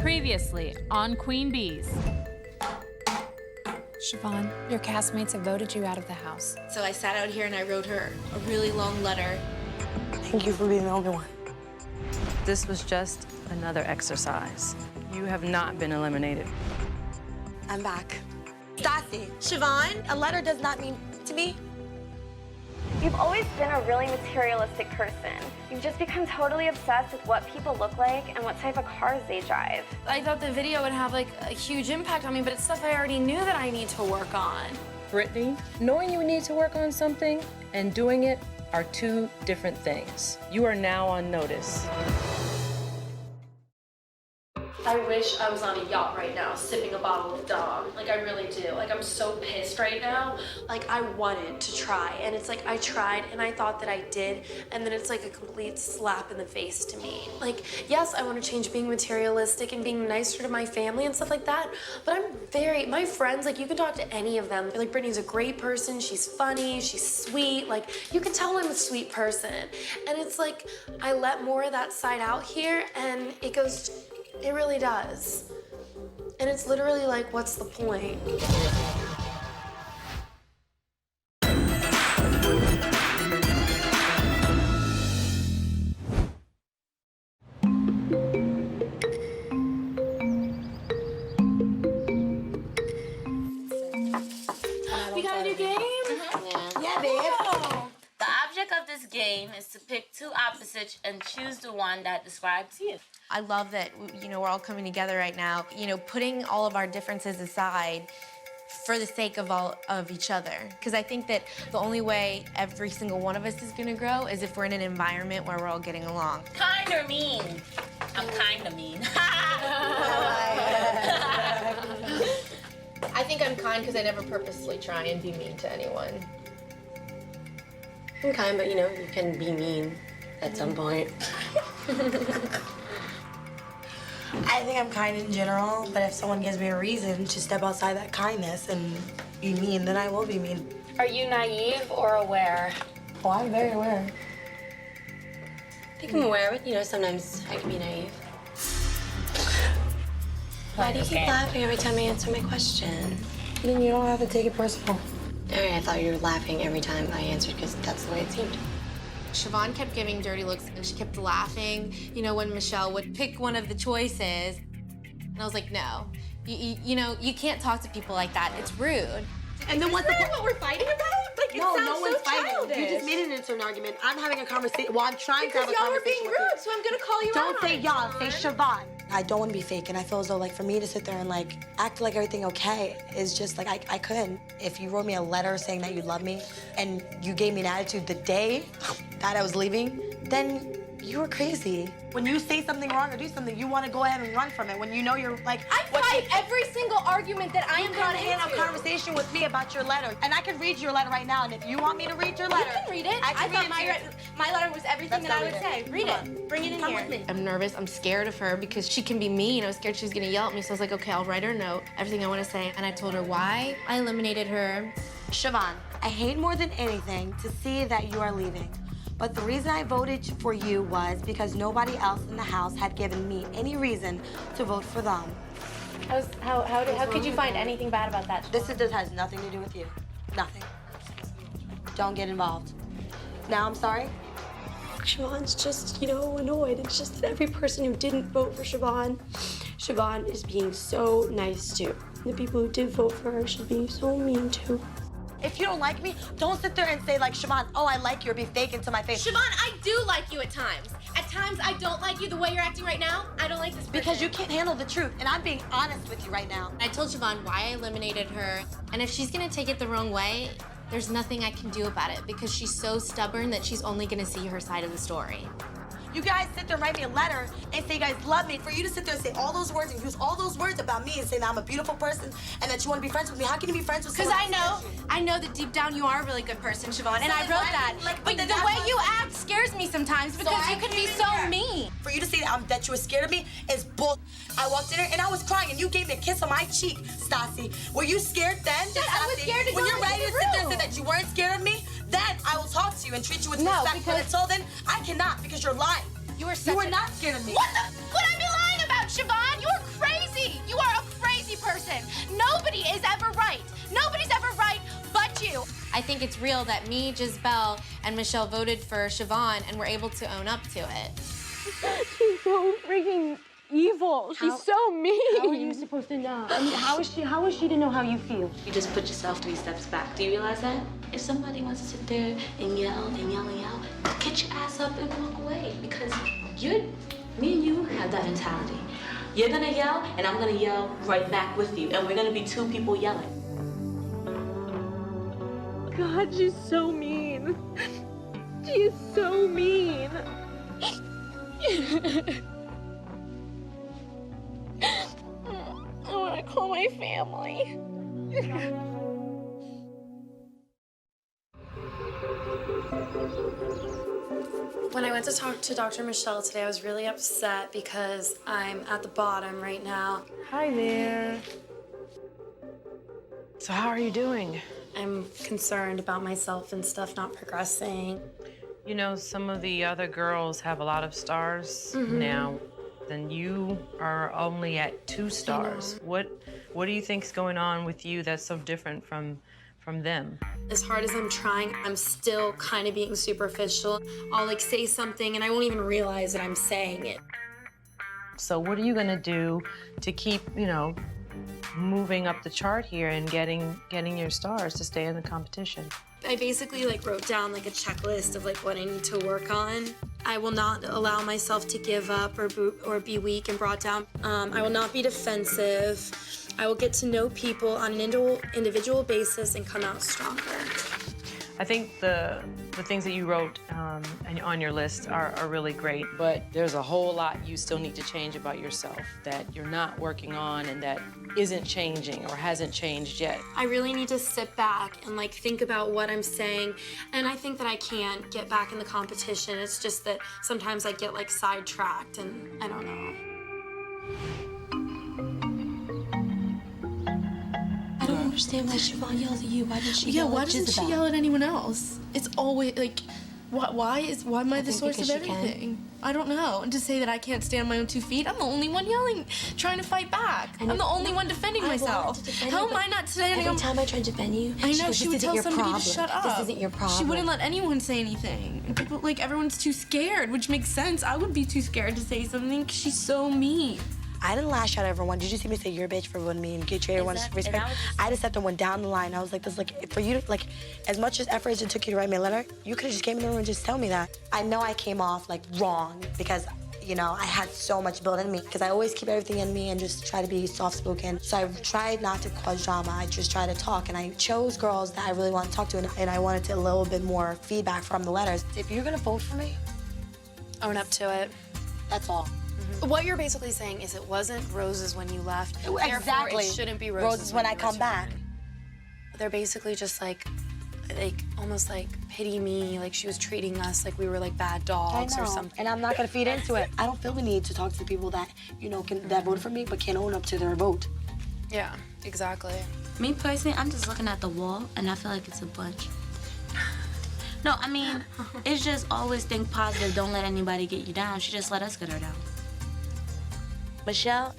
Previously on Queen Bees. Siobhan, your castmates have voted you out of the house. So I sat out here and I wrote her a really long letter. Thank you for being the only one. This was just another exercise. You have not been eliminated. I'm back. Stassi, Siobhan, a letter does not mean to me. You've always been a really materialistic person. You've just become totally obsessed with what people look like and what type of cars they drive. I thought the video would have like a huge impact on me, but it's stuff I already knew that I need to work on. Brittany, knowing you need to work on something and doing it are two different things. You are now on notice. I wish I was on a yacht right now, sipping a bottle of Dom. Like, I really do. Like, I'm so pissed right now. Like, I wanted to try, and it's like, I tried, and I thought that I did, and then it's like a complete slap in the face to me. Like, yes, I want to change being materialistic and being nicer to my family and stuff like that, but my friends, like, you can talk to any of them. Like, Brittany's a great person, she's funny, she's sweet, like, you can tell I'm a sweet person. And it's like, I let more of that side out here, and it really does. And it's literally like, what's the point? We got a new game? Yeah, babe. The object of this game is to pick two opposites and choose the one that describes you. I love that, we're all coming together right now, putting all of our differences aside for the sake of each other. Because I think that the only way every single one of us is gonna grow is if we're in an environment where we're all getting along. Kind or mean? I'm kinda mean. I think I'm kind because I never purposely try and be mean to anyone. I'm kind, but you can be mean at some point. I think I'm kind in general, but if someone gives me a reason to step outside that kindness and be mean, then I will be mean. Are you naive or aware? Oh, I'm very aware. I think I'm aware, but sometimes I can be naive. Why do you keep laughing every time I answer my question? Then you don't have to take it personal. All right, I thought you were laughing every time I answered because that's the way it seemed. Siobhan kept giving dirty looks and she kept laughing, when Michelle would pick one of the choices. And I was like, no, you can't talk to people like that. It's rude. And then what's what we're fighting about? Like, No, it sounds no one's so fighting. childish. You just made it into an argument. I'm having a conversation. Well, I'm trying to have a Because y'all were conversation being with you. rude, so I'm gonna call you out Don't on say it, y'all, Siobhan. say Siobhan. I don't want to be fake, and I feel as though, for me to sit there and, act like everything okay is just, I couldn't. If you wrote me a letter saying that you love me, and you gave me an attitude the day that I was leaving, then you were crazy. When you say something wrong or do something, you want to go ahead and run from it. When you know you're, I fight every single argument that I am you can't going have a into. conversation with me about your letter. And I can read your letter right now, and if you want me to read your letter... You can read it. I can thought read it. my letter was everything Let's that I go would read say. Read it. Bring it in Come here. with me. I'm nervous, I'm scared of her because she can be mean. I was scared she was gonna yell at me, so I was like, okay, I'll write her a note, everything I wanna say. And I told her why I eliminated her. Siobhan, I hate more than anything to see that you are leaving. But the reason I voted for you was because nobody else in the house had given me any reason to vote for them. How could you find anything bad about that? This has nothing to do with you. Nothing. Don't get involved. Now I'm sorry. Siobhan's just, annoyed. It's just that every person who didn't vote for Siobhan is being so nice too. The people who did vote for her should be so mean too. If you don't like me, don't sit there and say Siobhan, oh, I like you, or be fake into my face. Siobhan, I do like you at times. At times, I don't like you the way you're acting right now. I don't like this person. Because you can't handle the truth, and I'm being honest with you right now. I told Siobhan why I eliminated her, and if she's gonna take it the wrong way, there's nothing I can do about it because she's so stubborn that she's only gonna see her side of the story. You guys sit there and write me a letter and say you guys love me. For you to sit there and say all those words and use all those words about me and say that I'm a beautiful person and that you want to be friends with me, how can you be friends with Because someone? I know that deep down you are a really good person, Siobhan, and I wrote that. But the then way that's you why- act scares me sometimes because you can be so mean. For you to say that you were scared of me is bull. I walked in here and I was crying and you gave me a kiss on my cheek, Stassi. Were you scared then? Yes, I was Stassi? scared to When go you're into ready the to sit there and room. say that you weren't scared of me, then I will talk to you and treat you with No, respect. But because- until then, I cannot because you're lying. You were You were not scared of me. What would I be lying about, Siobhan? You were think it's real that me, Gisbelle, and Michelle voted for Siobhan and were able to own up to it. She's so freaking evil. She's so mean. How are you supposed to know? I mean, how is she to know how you feel? You just put yourself 3 steps back. Do you realize that? If somebody wants to sit there and yell and yell and yell, get your ass up and walk away. Because me and you have that mentality. You're gonna yell, and I'm gonna yell right back with you. And we're gonna be 2 people yelling. God, she's so mean. She is so mean. I want to call my family. When I went to talk to Dr. Michelle today, I was really upset because I'm at the bottom right now. Hi there. So how are you doing? I'm concerned about myself and stuff not progressing. You know, some of the other girls have a lot of stars now, and you are only at 2 stars. What do you think's going on with you that's so different from them? As hard as I'm trying, I'm still kind of being superficial. I'll like say something and I won't even realize that I'm saying it. So what are you gonna do to keep, you know, moving up the chart here and getting your stars to stay in the competition? I basically like wrote down like a checklist of like what I need to work on. I will not allow myself to give up or be weak and brought down. I will not be defensive. I will get to know people on an individual basis and come out stronger. I think the things that you wrote on your list are really great. But there's a whole lot you still need to change about yourself that you're not working on and that isn't changing or hasn't changed yet. I really need to sit back and like think about what I'm saying. And I think that I can get back in the competition. It's just that sometimes I get like sidetracked and I don't know. I don't understand why Siobhan yelled at you. Why did she Yeah, yell why at doesn't she Jezebel? yell at anyone else? It's always like, why am I the think source of because she can. everything? I don't know. And to say that I can't stand on my own 2 feet, I'm the only one yelling, trying to fight back. And I'm the only one defending I wanted myself. to defend How you, am but I not standing Every on? time I tried to defend you, I know goes, she this would isn't tell your somebody problem. to shut up. This isn't your problem. She wouldn't let anyone say anything. And people, like, everyone's too scared, which makes sense. I would be too scared to say something because she's so mean. I didn't lash out at everyone. Did you see me say you're a bitch for one me and get treated everyone's respect? I just stepped and went down the line. I was like, this, like, for you to, like, as much as effort as it took you to write me a letter, you could have just came in the room and just tell me that. I know I came off, like, wrong because, you know, I had so much built in me because I always keep everything in me and just try to be soft-spoken. So I tried not to cause drama. I just tried to talk, and I chose girls that I really want to talk to, and I wanted a little bit more feedback from the letters. If you're gonna vote for me, Own up to it. that's all. What you're basically saying is it wasn't roses when you left. Exactly. Therefore, it shouldn't be roses when I you come return. back. They're basically just like almost like pity me, like she was treating us like we were like bad dogs or something. And I'm not gonna feed into it. I don't feel the need to talk to the people that, you know, that voted for me but can't own up to their vote. Yeah, exactly. Me personally, I'm just looking at the wall, and I feel like it's a bunch. No, I mean, it's just always think positive. Don't let anybody get you down. She just let us get her down. Michelle,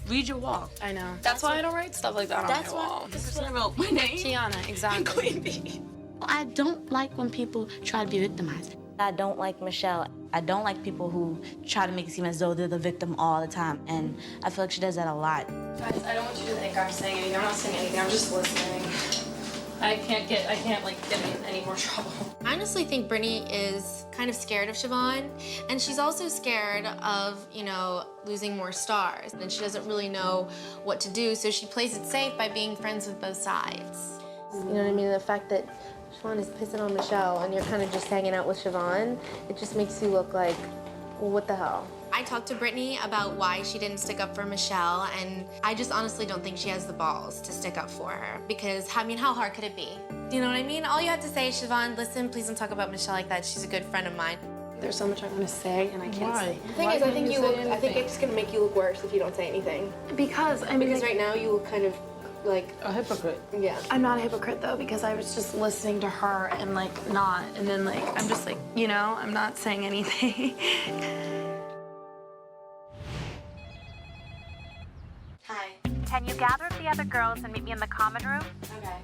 read your wall. I know. That's why I don't write stuff like that on my wall. This is what I wrote. My name. Tiana, exactly. Queen Bee. I don't like when people try to be victimized. I don't like Michelle. I don't like people who try to make it seem as though they're the victim all the time. And I feel like she does that a lot. Guys, I don't want you to think I'm saying anything. I'm not saying anything. I'm just listening. I can't like get in any more trouble. I honestly think Brittany is kind of scared of Siobhan, and she's also scared of, you know, losing more stars. And she doesn't really know what to do, so she plays it safe by being friends with both sides. You know what I mean? The fact that Siobhan is pissing on Michelle and you're kind of just hanging out with Siobhan, it just makes you look like, well, what the hell? I talked to Brittany about why she didn't stick up for Michelle, and I just honestly don't think she has the balls to stick up for her because, I mean, how hard could it be? Do you know what I mean? All you have to say is, Siobhan, listen, please don't talk about Michelle like that. She's a good friend of mine. There's so much I want to say and I can't say. The thing is, I think it's gonna make you look worse if you don't say anything. Because, I mean, Because right now you look kind of like A hypocrite. yeah. I'm not a hypocrite though, because I was just listening to her and like not, and then like, I'm just like, you know, I'm not saying anything. Hi. Can you gather up the other girls and meet me in the common room? Okay.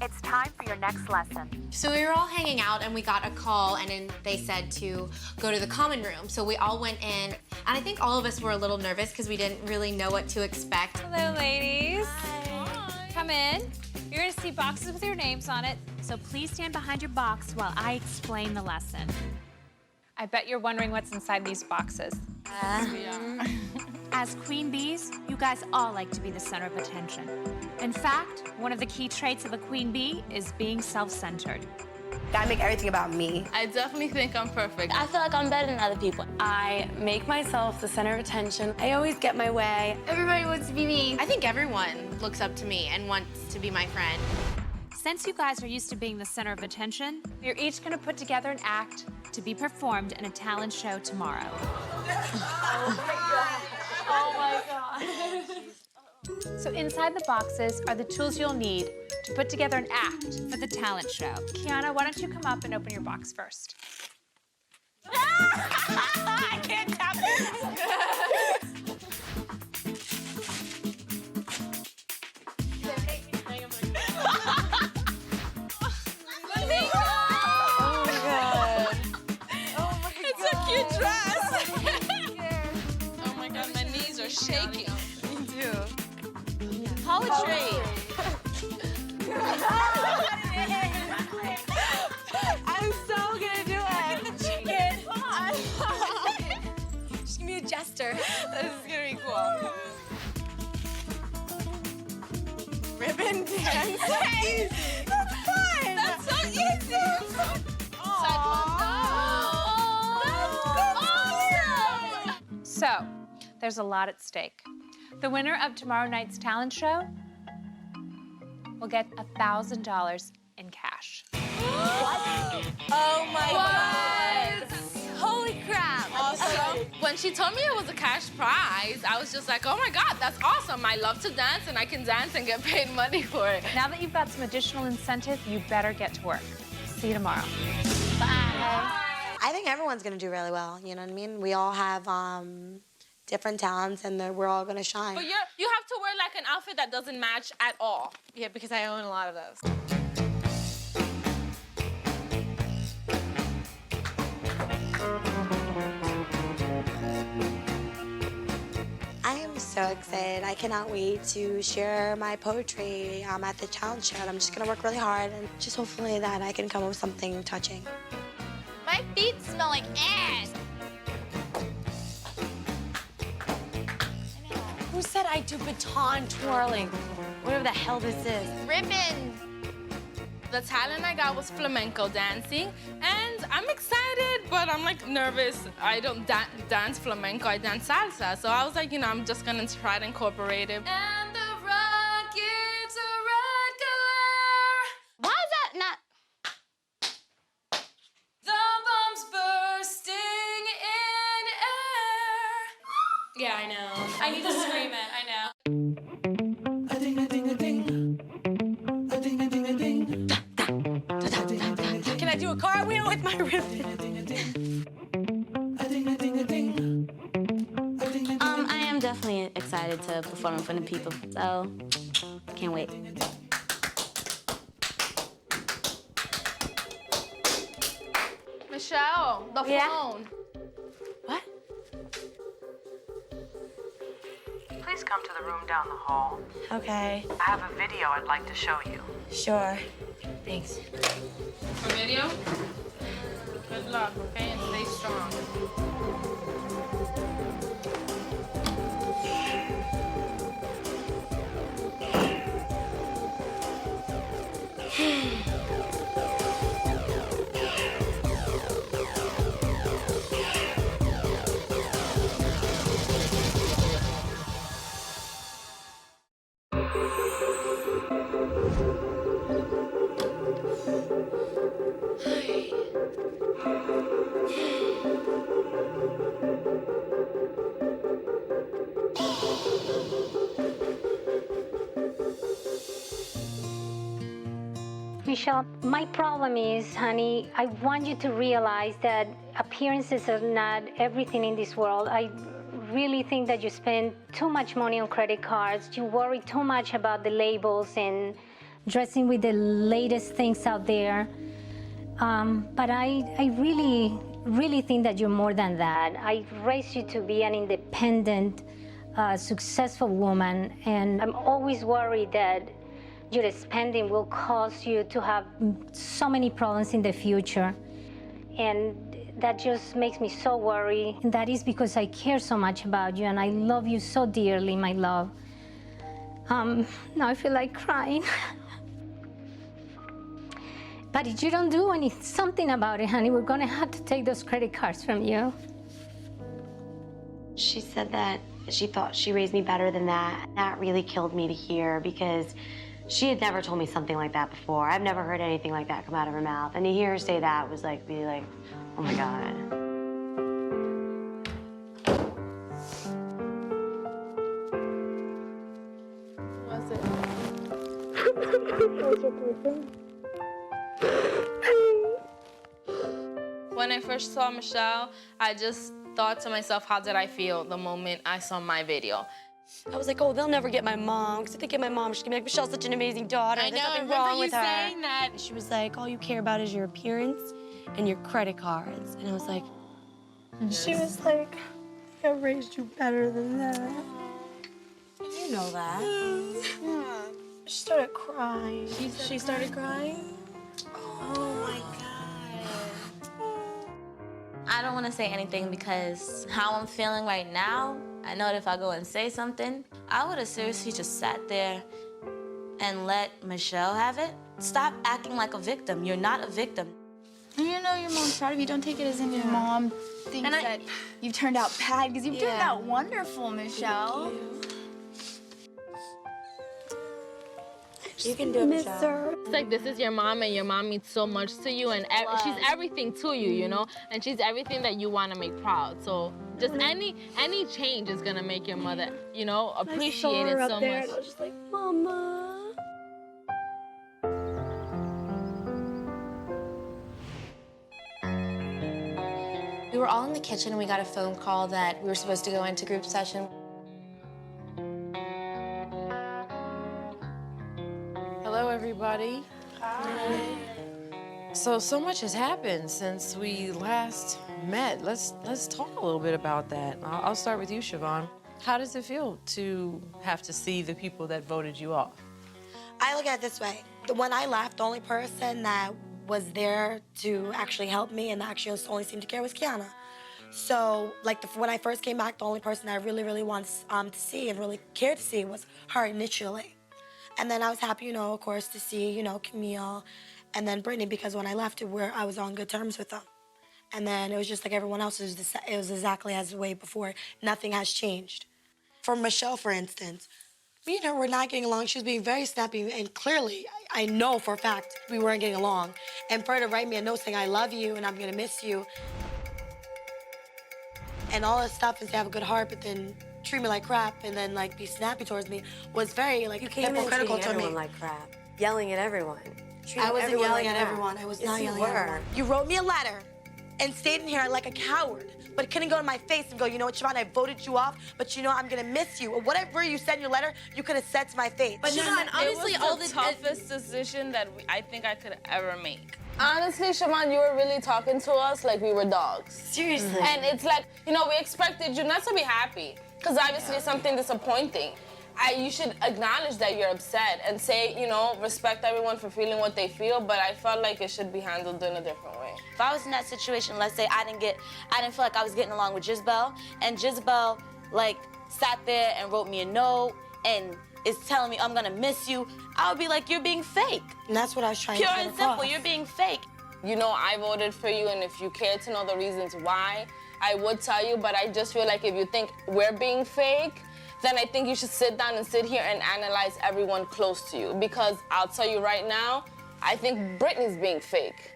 it's time for your next lesson. So we were all hanging out and we got a call and then they said to go to the common room. So we all went in and I think all of us were a little nervous because we didn't really know what to expect. Hello, ladies. Hi. Come in. You're gonna see boxes with your names on it. So please stand behind your box while I explain the lesson. I bet you're wondering what's inside these boxes. We are. As queen bees, you guys all like to be the center of attention. In fact, one of the key traits of a queen bee is being self-centered. Gotta make everything about me. I definitely think I'm perfect. I feel like I'm better than other people. I make myself the center of attention. I always get my way. Everybody wants to be me. I think everyone looks up to me and wants to be my friend. Since you guys are used to being the center of attention, you're each gonna put together an act to be performed in a talent show tomorrow. Oh my God. So inside the boxes are the tools you'll need to put together an act for the talent show. Kiana, why don't you come up and open your box first? I can't tap it. It's a cute dress. Oh my God, my knees are shaking. Me too. Poetry. I'm so gonna do it. Look at the chicken. Just give me a gesture. This is gonna be cool. Ribbon dance. Hey, That's fun. that's so easy. So, there's a lot at stake. The winner of tomorrow night's talent show will get $1,000 in cash. Oh my God. Holy crap. Awesome. When she told me it was a cash prize, I was just like, oh my God, that's awesome. I love to dance and I can dance and get paid money for it. Now that you've got some additional incentive, you better get to work. See you tomorrow. Bye. I think everyone's gonna do really well. You know what I mean? We all have different talents, and we're all gonna shine. But you have to wear like an outfit that doesn't match at all. Yeah, because I own a lot of those. I am so excited. I cannot wait to share my poetry at the talent show. I'm just gonna work really hard and just hopefully that I can come up with something touching. My feet smell like ass. Who said I do baton twirling? Whatever the hell this is. Ribbon. The talent I got was flamenco dancing, and I'm excited, but I'm like nervous. I don't dance flamenco, I dance salsa. So I was like, I'm just gonna try to incorporate it. And the rockets are red color. Why is that not? The bombs bursting in air. Yeah, I know. I need to scream it, I know. A ding a ding a ding. A ding a ding a ding. Can I do a cartwheel with my ribbon? A ding a ding. A ding a ding a ding. A ding a ding. I am definitely excited to perform in front of people, so can't wait. Michelle, the phone. What? Please come to the room down the hall. Okay. I have a video I'd like to show you. Sure. Thanks. For video? Good luck, okay? And stay strong. Michelle, my problem is, honey, I want you to realize that appearances are not everything in this world. I really think that you spend too much money on credit cards. You worry too much about the labels and dressing with the latest things out there. But I really think that you're more than that. I raised you to be an independent, successful woman, and I'm always worried that your spending will cause you to have so many problems in the future. And that just makes me so worried. And that is because I care so much about you and I love you so dearly, my love. Now I feel like crying. But if you don't do something about it, honey, we're gonna have to take those credit cards from you. She said that she thought she raised me better than that. That really killed me to hear because she had never told me something like that before. I've never heard anything like that come out of her mouth. And to hear her say that was like, be like, oh my God. Was it? Was your boyfriend? When I first saw Michelle, I just thought to myself, how did I feel the moment I saw my video? I was like, oh, they'll never get my mom. Because if they get my mom, she's gonna be like, Michelle's such an amazing daughter. There's nothing wrong with her. Saying that. She was like, all you care about is your appearance and your credit cards. And I was like, She was like, I raised you better than that. you know that. Yeah. She started crying. She started crying? Oh my God. I don't want to say anything because how I'm feeling right now, I know that if I go and say something, I would have seriously just sat there and let Michelle have it. Stop acting like a victim. You're not a victim. And you know your mom's proud of you. Don't take it as in your mom thinks that you've turned out bad, because you've turned out wonderful, Michelle. You can do it, Michelle. It's like this is your mom, and your mom means so much to you, and she's everything to you, you know? And she's everything that you want to make proud. So just any change is going to make your mother, you know, appreciate it so much. And I was just like, Mama. We were all in the kitchen and we got a phone call that we were supposed to go into group session. Hello, everybody. Hi. So much has happened since we last met. Let's talk a little bit about that. I'll start with you, Siobhan. How does it feel to have to see the people that voted you off? I look at it this way. When I left, the only person that was there to actually help me and actually only seemed to care was Kiana. So, like, when I first came back, the only person I really wanted to see and really cared to see was her initially. And then I was happy, you know, of course, to see, you know, Camille and then Brittany, because when I left, I was on good terms with them. And then it was just like everyone else, it was exactly as the way before. Nothing has changed. For Michelle, for instance, me and her were not getting along. She was being very snappy, and clearly, I know for a fact we weren't getting along. And for her to write me a note saying, I love you and I'm gonna miss you, and all this stuff, and say I have a good heart, but then treat me like crap and then like be snappy towards me was very like hypocritical to me. Like crap, yelling at everyone. I wasn't yelling at everyone. I was not yelling at everyone. You wrote me a letter and stayed in here like a coward, but couldn't go to my face and go, you know what, Siobhan, I voted you off, but you know I'm gonna miss you. Or whatever you said in your letter, you could have said to my face. But Siobhan, honestly, it was the toughest decision that I think I could ever make. Honestly, Siobhan, you were really talking to us like we were dogs. Seriously. And it's like, you know, we expected you not to be happy, because obviously it's something disappointing. You should acknowledge that you're upset and say, you know, respect everyone for feeling what they feel, but I felt like it should be handled in a different way. If I was in that situation, let's say I didn't feel like I was getting along with Jisbel, and Jisbel, like, sat there and wrote me a note and is telling me I'm gonna miss you, I would be like, you're being fake. And that's what I was trying to Pure get and simple, across. you're being fake. You know, I voted for you, and if you care to know the reasons why, I would tell you, but I just feel like if you think we're being fake, then I think you should sit down and sit here and analyze everyone close to you. Because I'll tell you right now, I think Brittany's being fake.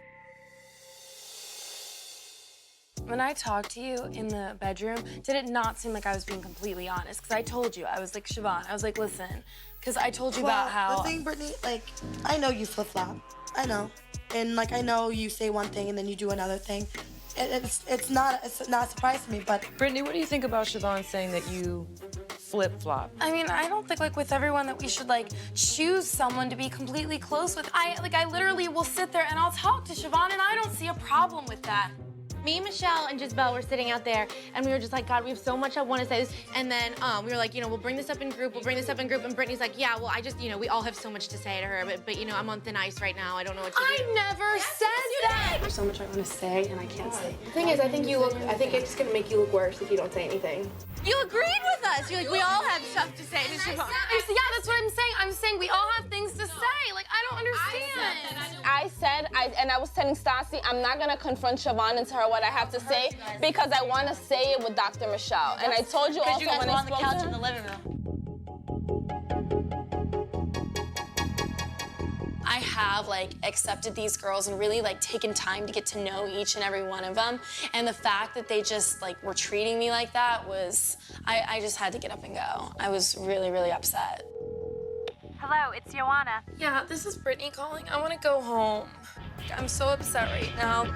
When I talked to you in the bedroom, did it not seem like I was being completely honest? Because I told you, I was like, Siobhan, I was like, listen, because I told you about how... The thing, Brittany, like, I know you flip-flop. I know. And, like, I know you say one thing and then you do another thing. It's not a surprise to me, but... Brittany, what do you think about Siobhan saying that you flip-flop. I mean, I don't think like with everyone that we should like choose someone to be completely close with. I literally will sit there and I'll talk to Siobhan and I don't see a problem with that. Me, Michelle, and Gisbelle were sitting out there, and we were just like, God, we have so much I want to say. And then we were like, we'll bring this up in group, And Brittany's like, yeah, well, I just, we all have so much to say to her, but I'm on thin ice right now. I don't know what to do. I never said that. There's so much I want to say, and I can't say. The thing is, I think it's just gonna make you look worse if you don't say anything. You agreed with us. You're like, we all have stuff to say to Siobhan. Yeah, that's what I'm saying. I'm saying we all have things to say. Like, I don't understand. I was telling Stassi, I'm not gonna confront Siobhan and tell her what I have to say because I want to say it with Dr. Michelle. And I told you also when I spoke to her. Because you guys were on the couch in the living room. I have like accepted these girls and really like taken time to get to know each and every one of them. And the fact that they just like were treating me like that was, I just had to get up and go. I was really, really upset. Hello, it's Joanna. Yeah, this is Brittany calling. I want to go home. I'm so upset right now.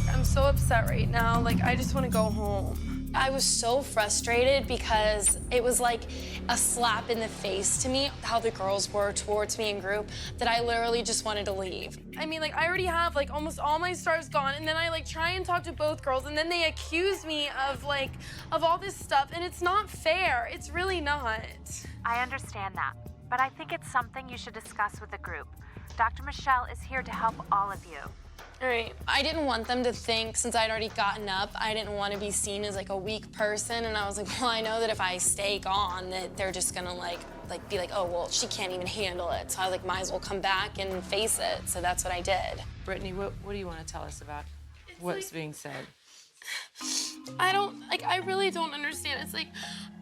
I'm so upset right now. Like, I just want to go home. I was so frustrated because it was like a slap in the face to me, how the girls were towards me in group, that I literally just wanted to leave. I mean, like, I already have, like, almost all my stars gone, and then I, like, try and talk to both girls, and then they accuse me of, like, of all this stuff, and it's not fair. It's really not. I understand that, but I think it's something you should discuss with the group. Dr. Michelle is here to help all of you. All right. I didn't want them to think, since I'd already gotten up, I didn't want to be seen as like a weak person. And I was like, well, I know that if I stay gone, that they're just gonna be like, oh, well, she can't even handle it. So I was like, might as well come back and face it. So that's what I did. Brittany, what do you want to tell us about what's being said? I really don't understand. It's like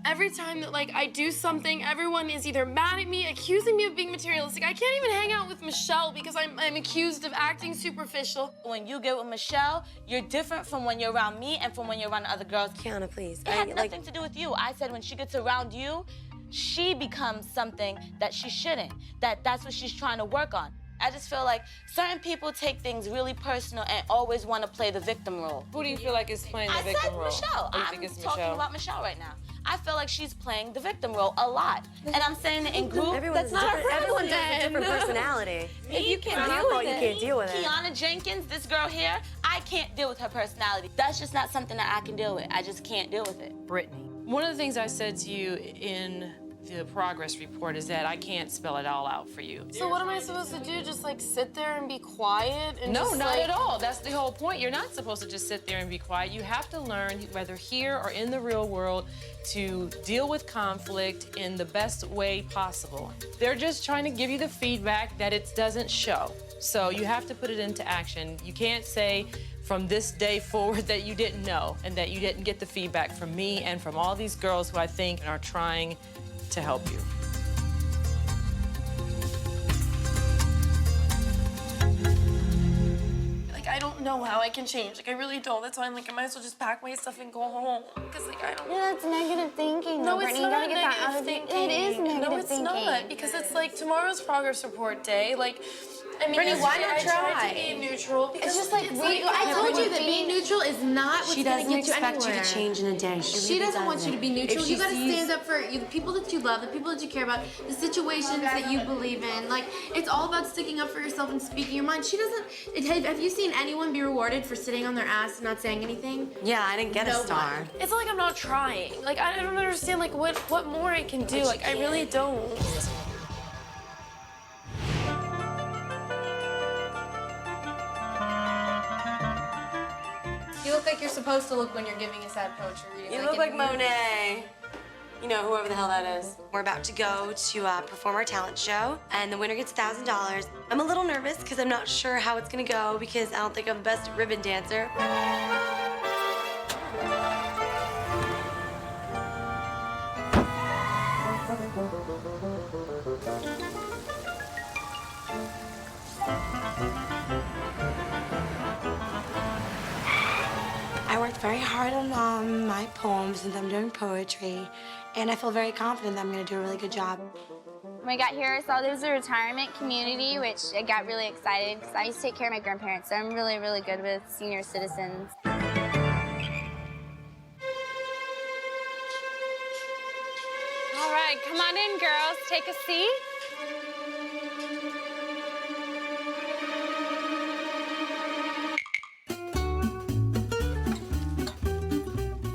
every time that like I do something, everyone is either mad at me, accusing me of being materialistic. I can't even hang out with Michelle because I'm accused of acting superficial. When you get with Michelle, you're different from when you're around me and from when you're around other girls. Kiana, please. It has nothing to do with you. I said when she gets around you, she becomes something that she shouldn't. That's what she's trying to work on. I just feel like certain people take things really personal and always want to play the victim role. Who do you feel like is playing the victim role? I said Michelle. I'm talking about Michelle right now. I feel like she's playing the victim role a lot. And I'm saying it in group. Everyone has a different personality. If you can't deal with it. You can't deal with it. Kiana Jenkins, this girl here, I can't deal with her personality. That's just not something that I can deal with. I just can't deal with it. Brittany, one of the things I said to you in the progress report is that I can't spell it all out for you. So what am I supposed to do? Just like sit there and be quiet? And No, just, not at all. That's the whole point. You're not supposed to just sit there and be quiet. You have to learn, whether here or in the real world, to deal with conflict in the best way possible. They're just trying to give you the feedback that it doesn't show. So you have to put it into action. You can't say from this day forward that you didn't know and that you didn't get the feedback from me and from all these girls who I think are trying to help you. Like, I don't know how I can change. Like, I really don't. That's why I'm like, I might as well just pack my stuff and go home. Because, like, I don't... Yeah, that's negative thinking. No, it's Brittany. not You gotta get negative that out of thinking. It is negative No, it's thinking. not. Because it's like tomorrow's progress report day. Like, I mean, Brittany, why not I tried try? to be neutral because It's just like, I told you that being neutral is not what's She gonna doesn't get you expect anywhere. you to change in a day. She doesn't want you to be neutral. If You she gotta sees- stand up for the people that you love, the people that you care about, the situations that you believe in. Like, it's all about sticking up for yourself and speaking your mind. She doesn't. Have you seen anyone be rewarded for sitting on their ass and not saying anything? Yeah, I didn't get a star. It's not like I'm not trying. Like, I don't understand, like, what more I can do. Like, I really don't. You look like you're supposed to look when you're giving a sad poetry reading. You look like Monet. You know, whoever the hell that is. We're about to go to perform our talent show, and the winner gets $1,000. I'm a little nervous because I'm not sure how it's gonna go because I don't think I'm the best ribbon dancer. I worked very hard on my poems since I'm doing poetry, and I feel very confident that I'm going to do a really good job. When I got here, I saw there was a retirement community, which I got really excited because I used to take care of my grandparents, so I'm really, really good with senior citizens. All right, come on in, girls. Take a seat.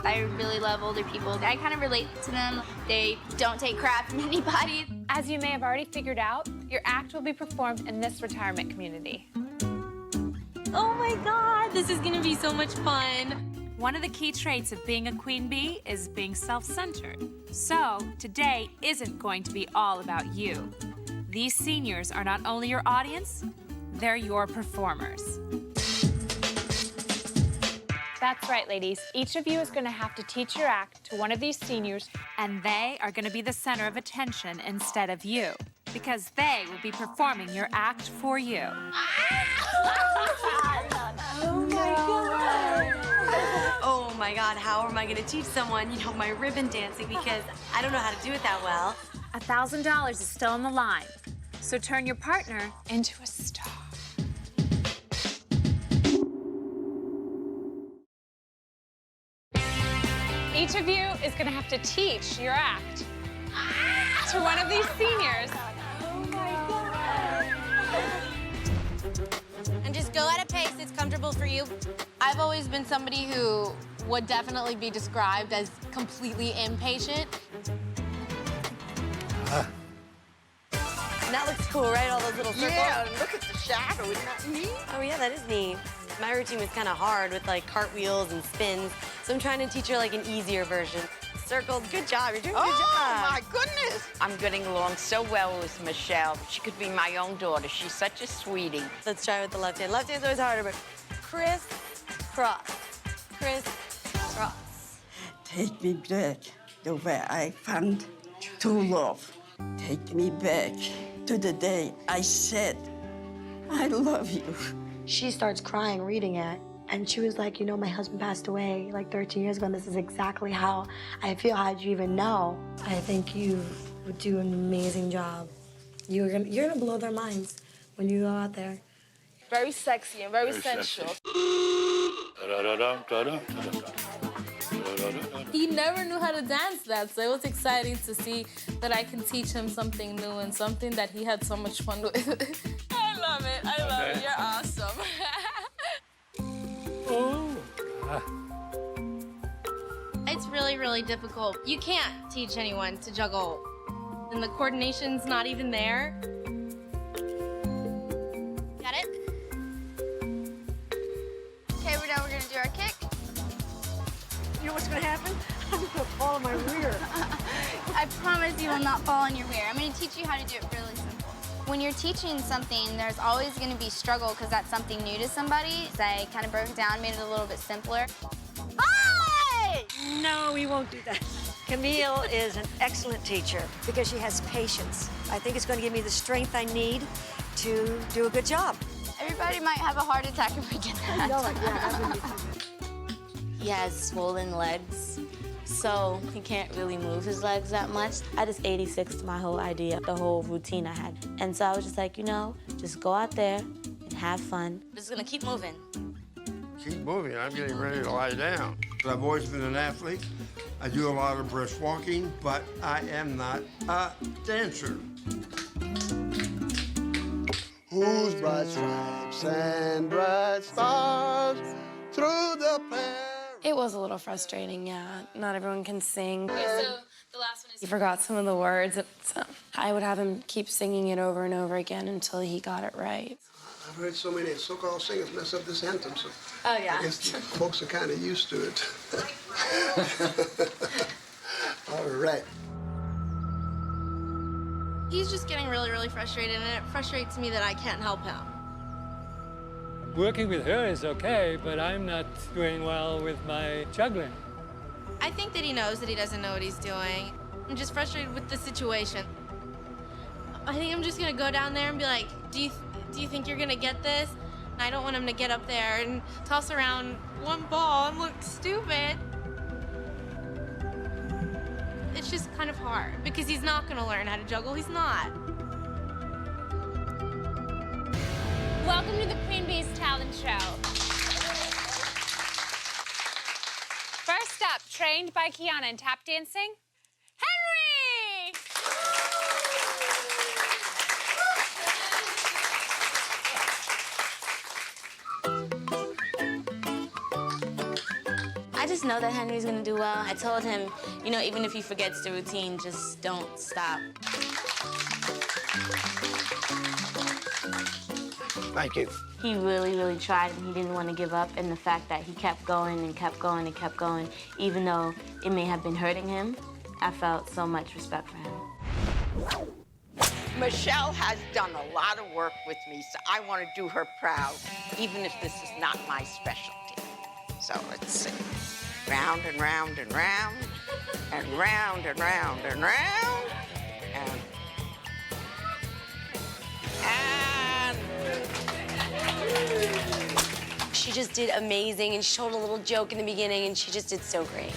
I really love older people. I kind of relate to them. They don't take crap from anybody. As you may have already figured out, your act will be performed in this retirement community. Oh my God, this is gonna be so much fun. One of the key traits of being a queen bee is being self-centered. So today isn't going to be all about you. These seniors are not only your audience, they're your performers. That's right, ladies. Each of you is going to have to teach your act to one of these seniors, and they are going to be the center of attention instead of you, because they will be performing your act for you. Oh my God. Oh my God, how am I gonna teach someone, my ribbon dancing, because I don't know how to do it that well. $1,000 is still on the line, so turn your partner into a star. Each of you is going to have to teach your act to one of these seniors. Oh my God. And just go at a pace that's comfortable for you. I've always been somebody who would definitely be described as completely impatient. That looks cool, right? All those little circles. Yeah, look at the shadow. Isn't that neat? Oh yeah, that is neat. My routine was kind of hard with like cartwheels and spins, so I'm trying to teach her like an easier version. Circles, good job. You're doing a good job. Oh my goodness! I'm getting along so well with Michelle. She could be my own daughter. She's such a sweetie. Let's try with the left hand. Left hand's always harder, but criss, cross, criss, cross. Take me back to where I found true love. Take me back to the day I said, I love you. She starts crying reading it, and she was like, my husband passed away like 13 years ago, and this is exactly how I feel. How'd you even know? I think you would do an amazing job. You're gonna blow their minds when you go out there. Very sexy and very sensual. He never knew how to dance that, so it was exciting to see that I can teach him something new and something that he had so much fun with. I love it. I love it. You're awesome. It's really, really difficult. You can't teach anyone to juggle, and the coordination's not even there. Got it? Okay, we're gonna do our kick. You know what's gonna happen? I'm gonna fall on my rear. I promise you will not fall on your rear. I'm gonna teach you how to do it really simple. When you're teaching something, there's always gonna be struggle because that's something new to somebody. So I kind of broke it down, made it a little bit simpler. Hi! No, we won't do that. Camille is an excellent teacher because she has patience. I think it's going to give me the strength I need to do a good job. Everybody might have a heart attack if we get that. He has swollen legs, so he can't really move his legs that much. I just 86'd my whole idea, the whole routine I had. And so I was just like, just go out there and have fun. Just gonna keep moving. Keep moving. I'm getting ready to lie down. I've always been an athlete. I do a lot of brisk walking, but I am not a dancer. Whose bright stripes and bright stars through the It was a little frustrating, yeah. Not everyone can sing. Okay, so the last one is... He forgot some of the words, so I would have him keep singing it over and over again until he got it right. I've heard so many so-called singers mess up this anthem, so Oh, yeah. I guess folks are kind of used to it. All right. He's just getting really, really frustrated, and it frustrates me that I can't help him. Working with her is okay, but I'm not doing well with my juggling. I think that he knows that he doesn't know what he's doing. I'm just frustrated with the situation. I think I'm just gonna go down there and be like, do you think you're gonna get this? And I don't want him to get up there and toss around one ball and look stupid. It's just kind of hard because he's not gonna learn how to juggle. He's not. Welcome to the Queen Bee's Talent Show. First up, trained by Kiana in tap dancing, Henry! I just know that Henry's gonna do well. I told him, you know, even if he forgets the routine, just don't stop. Thank you. He really, really tried, and he didn't want to give up. And the fact that he kept going and kept going and kept going, even though it may have been hurting him, I felt so much respect for him. Michelle has done a lot of work with me, so I want to do her proud, even if this is not my specialty. So let's see. Round and round and round, and round and round and round, and She just did amazing, and she told a little joke in the beginning, and she just did so great.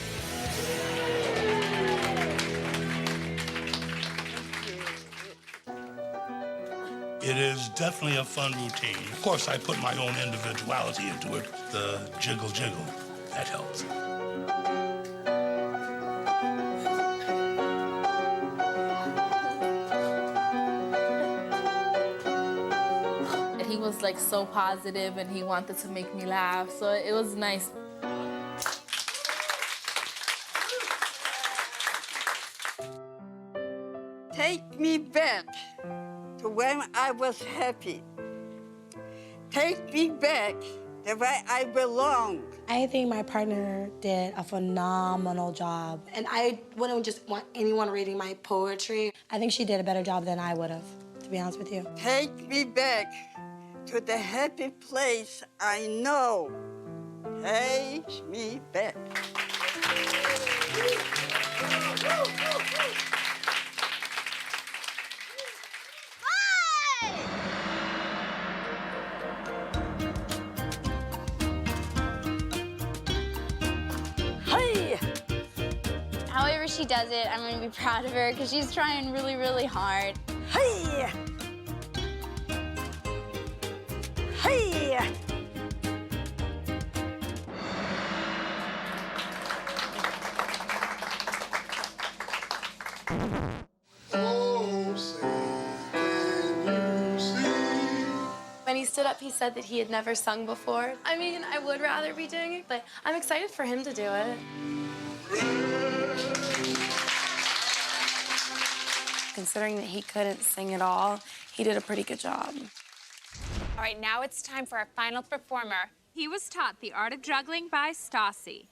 It is definitely a fun routine. Of course, I put my own individuality into it. The jiggle, that helps. He was like so positive and he wanted to make me laugh, so it was nice. Take me back to when I was happy. Take me back the way I belong. I think my partner did a phenomenal job. And I wouldn't just want anyone reading my poetry. I think she did a better job than I would have, to be honest with you. Take me back to the happy place I know. Take me back. Hey! However she does it, I'm gonna be proud of her because she's trying really, really hard. Hey! Hey! When he stood up, he said that he had never sung before. I mean, I would rather be doing it, but I'm excited for him to do it. Considering that he couldn't sing at all, he did a pretty good job. All right, now it's time for our final performer. He was taught the art of juggling by Stassi.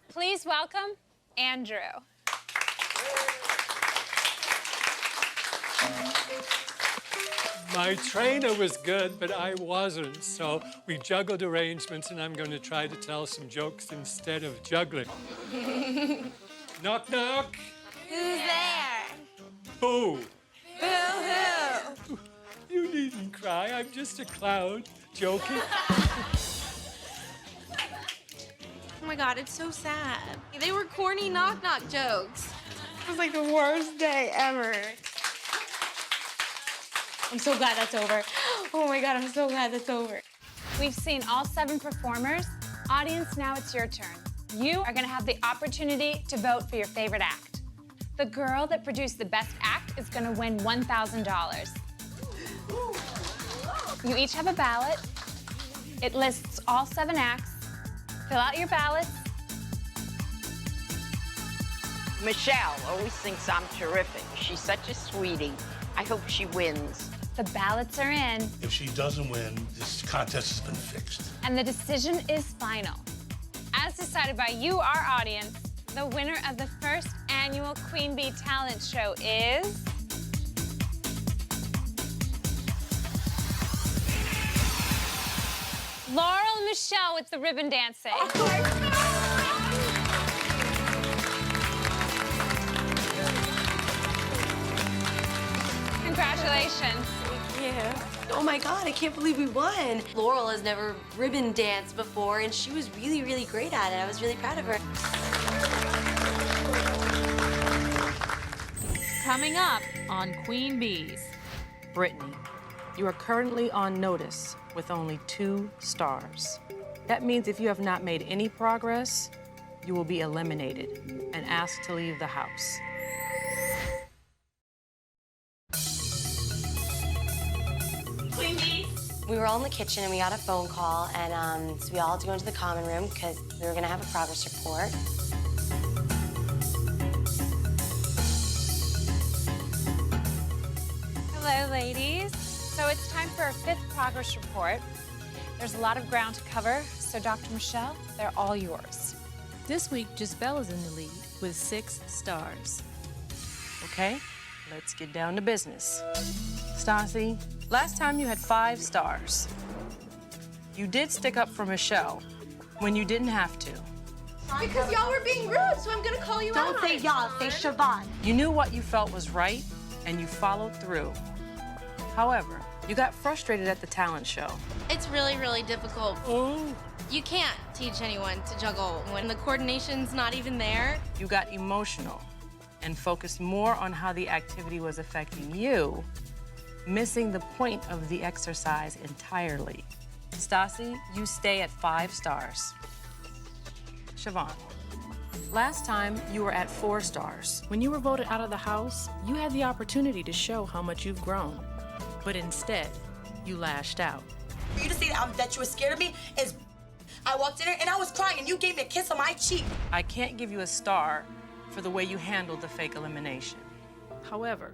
Please welcome Andrew. My trainer was good, but I wasn't, so we juggled arrangements, and I'm going to try to tell some jokes instead of juggling. Knock, knock. Who's there? Who? Boo-hoo! You needn't cry. I'm just a clown. Joking. Oh my God, it's so sad. They were corny knock-knock jokes. It was like the worst day ever. I'm so glad that's over. Oh my God, I'm so glad that's over. We've seen all 7 performers. Audience, now it's your turn. You are gonna have the opportunity to vote for your favorite act. The girl that produced the best act is gonna win $1,000. You each have a ballot. It lists all 7 acts. Fill out your ballots. Michelle always thinks I'm terrific. She's such a sweetie. I hope she wins. The ballots are in, If she doesn't win, this contest has been fixed. and the decision is final. As decided by you, our audience, the winner of the first annual Queen Bee Talent Show is... Laurel Michelle with the ribbon dancing. Congratulations. Thank you. Oh my God, I can't believe we won. Laurel has never ribbon danced before, and she was really, really great at it. I was really proud of her. Coming up on Queen Bees. Brittany, You are currently on notice with only 2 stars. That means if you have not made any progress, you will be eliminated and asked to leave the house. We were all in the kitchen and we got a phone call, and so we all had to go into the common room because we were gonna have a progress report. Hello, ladies. So it's time for our 5th progress report. There's a lot of ground to cover, so Dr. Michelle, they're all yours. This week, Gisbelle is in the lead with 6 stars. Okay, let's get down to business. Stassi, last time you had 5 stars. You did stick up for Michelle when you didn't have to. Because y'all were being rude, so I'm gonna call you out. Don't say y'all, say Siobhan. You knew what you felt was right, and you followed through. However, you got frustrated at the talent show. It's really, really difficult. Oh. You can't teach anyone to juggle when the coordination's not even there. You got emotional and focused more on how the activity was affecting you, missing the point of the exercise entirely. Stassi, you stay at 5 stars. Siobhan, last time you were at 4 stars. When you were voted out of the house, you had the opportunity to show how much you've grown. But instead, you lashed out. For you to say that you were scared of me is... I walked in there and I was crying and you gave me a kiss on my cheek. I can't give you a star for the way you handled the fake elimination. However,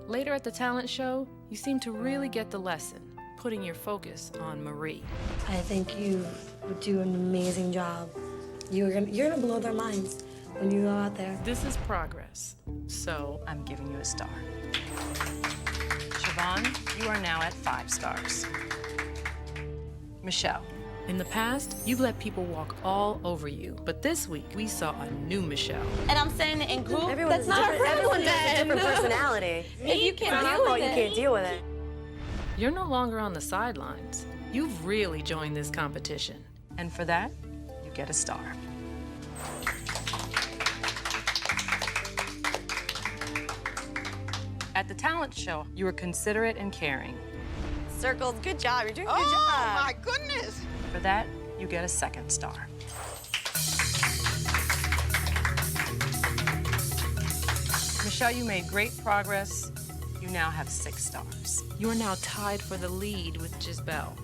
later at the talent show, you seemed to really get the lesson, putting your focus on Marie. I think you would do an amazing job. You're gonna blow their minds when you go out there. This is progress, so I'm giving you a star. Siobhan, you are now at 5 stars. Michelle. In the past, you've let people walk all over you, but this week, we saw a new Michelle. And I'm saying it in group. Everyone's everyone has a different personality. If you can't deal with it, you can't deal with it. You're no longer on the sidelines. You've really joined this competition. And for that, you get a star. At the talent show, you were considerate and caring. Circles, good job. You're doing a good Oh, job. my goodness. For that, you get a 2nd star. Michelle, you made great progress. You now have 6 stars. You are now tied for the lead with Gisbelle.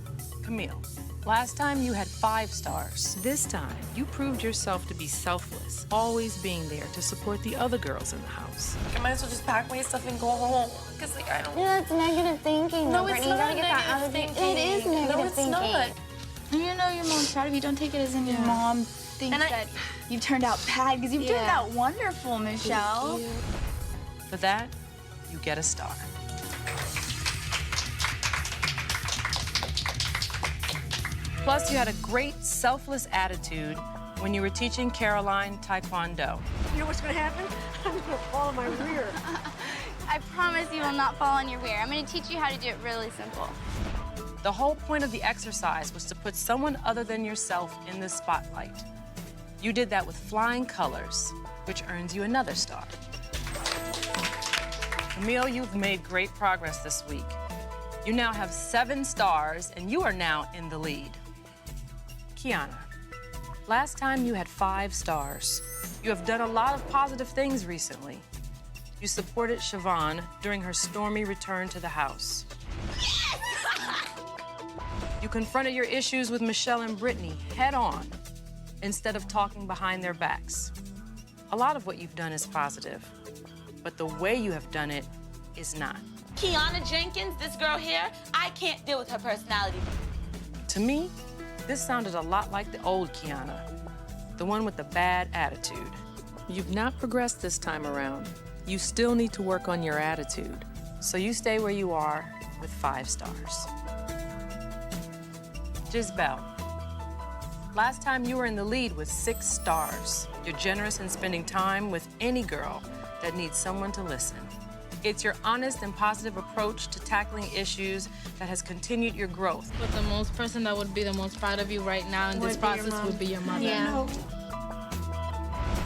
Camille, last time you had 5 stars. This time, you proved yourself to be selfless, always being there to support the other girls in the house. I might as well just pack my stuff and go home. Because, like, I don't... Yeah, that's negative thinking. No, though, it's Brittany. You not gotta get that out of negative it. It is thinking. negative No, it's thinking. not. You know your mom's proud of you. Don't take it as in your mom thinks that you turned out bad, because you've turned out wonderful, Michelle. For that, you get a star. Plus, you had a great selfless attitude when you were teaching Caroline Taekwondo. You know what's gonna happen? I'm gonna fall on my rear. I promise you will not fall on your rear. I'm gonna teach you how to do it really simple. The whole point of the exercise was to put someone other than yourself in the spotlight. You did that with flying colors, which earns you another star. Camille, you've made great progress this week. You now have 7 stars, and you are now in the lead. Kiana, last time you had 5 stars. You have done a lot of positive things recently. You supported Siobhan during her stormy return to the house. You confronted your issues with Michelle and Brittany head on instead of talking behind their backs. A lot of what you've done is positive, but the way you have done it is not. Kiana Jenkins, this girl here, I can't deal with her personality. To me, this sounded a lot like the old Kiana, the one with the bad attitude. You've not progressed this time around. You still need to work on your attitude. So you stay where you are with 5 stars. Gisbelle, last time you were in the lead with 6 stars. You're generous in spending time with any girl that needs someone to listen. It's your honest and positive approach to tackling issues that has continued your growth. But the most person that would be the most proud of you right now in this process would be your mother. Yeah.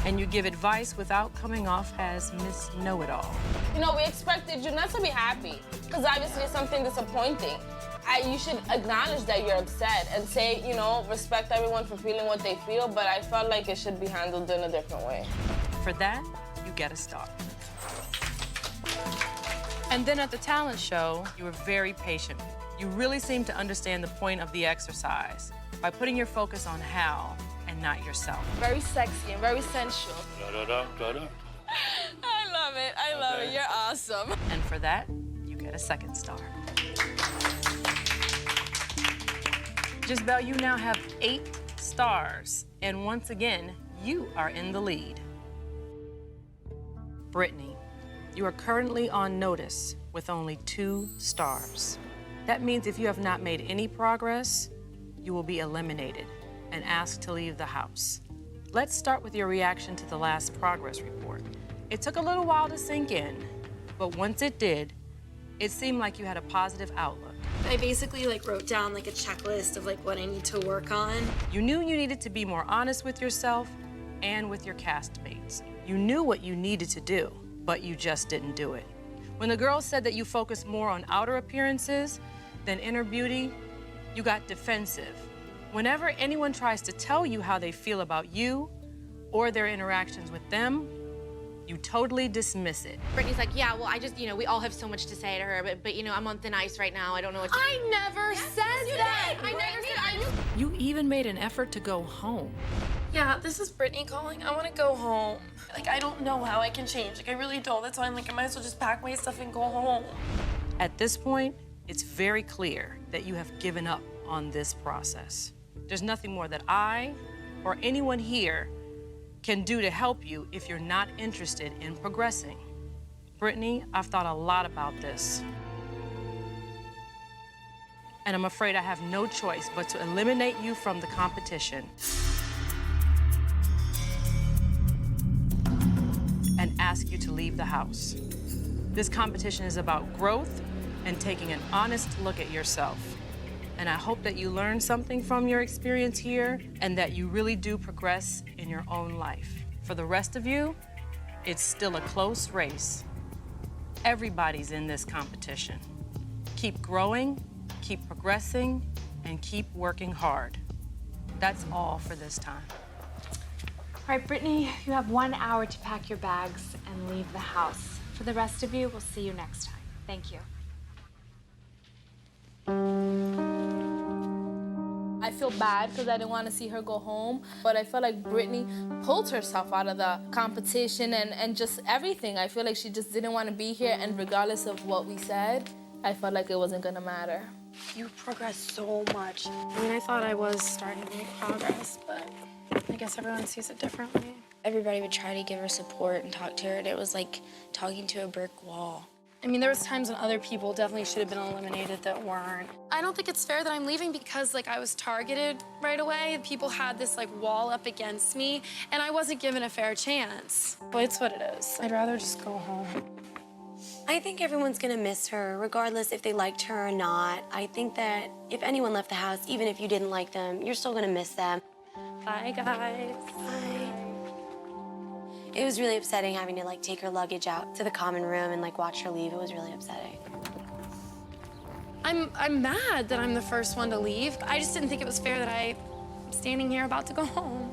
And you give advice without coming off as Miss Know-It-All. You know, we expected you not to be happy, because obviously it's something disappointing. You should acknowledge that you're upset and say, you know, respect everyone for feeling what they feel, but I felt like it should be handled in a different way. For that, you get a star. And then at the talent show, you were very patient. You really seemed to understand the point of the exercise by putting your focus on Hal and not yourself. Very sexy and very sensual. Da-da-da-da-da. I love it. I love it. You're awesome. And for that, you get a second star. Gisbelle, you now have 8 stars. And once again, you are in the lead. Brittany, you are currently on notice with only 2 stars. That means if you have not made any progress, you will be eliminated and asked to leave the house. Let's start with your reaction to the last progress report. It took a little while to sink in, but once it did, it seemed like you had a positive outlook. I basically wrote down a checklist of what I need to work on. You knew you needed to be more honest with yourself and with your castmates. You knew what you needed to do, but you just didn't do it. When the girls said that you focused more on outer appearances than inner beauty, you got defensive. Whenever anyone tries to tell you how they feel about you or their interactions with them, you totally dismiss it. Brittany's like, yeah, well, I just, we all have so much to say to her, but I'm on thin ice right now. I don't know what to I never said that. I never said You even made an effort to go home. Yeah, this is Brittany calling. I want to go home. I don't know how I can change. I really don't. That's why I'm I might as well just pack my stuff and go home. At this point, it's very clear that you have given up on this process. There's nothing more that I or anyone here can do to help you if you're not interested in progressing. Brittany, I've thought a lot about this. And I'm afraid I have no choice but to eliminate you from the competition and ask you to leave the house. This competition is about growth and taking an honest look at yourself. And I hope that you learn something from your experience here and that you really do progress in your own life. For the rest of you, it's still a close race. Everybody's in this competition. Keep growing, keep progressing, and keep working hard. That's all for this time. All right, Brittany, you have 1 hour to pack your bags and leave the house. For the rest of you, we'll see you next time. Thank you. I feel bad because I didn't want to see her go home, but I feel like Brittany pulled herself out of the competition and just everything. I feel like she just didn't want to be here, and regardless of what we said, I felt like it wasn't gonna matter. You progressed so much. I thought I was starting to make progress, but I guess everyone sees it differently. Everybody would try to give her support and talk to her, and it was like talking to a brick wall. There was times when other people definitely should have been eliminated that weren't. I don't think it's fair that I'm leaving because I was targeted right away. People had this wall up against me, and I wasn't given a fair chance. But it's what it is. I'd rather just go home. I think everyone's gonna miss her, regardless if they liked her or not. I think that if anyone left the house, even if you didn't like them, you're still gonna miss them. Bye, guys. Bye. It was really upsetting having to take her luggage out to the common room and watch her leave. It was really upsetting. I'm mad that I'm the first one to leave. I just didn't think it was fair that I'm standing here about to go home.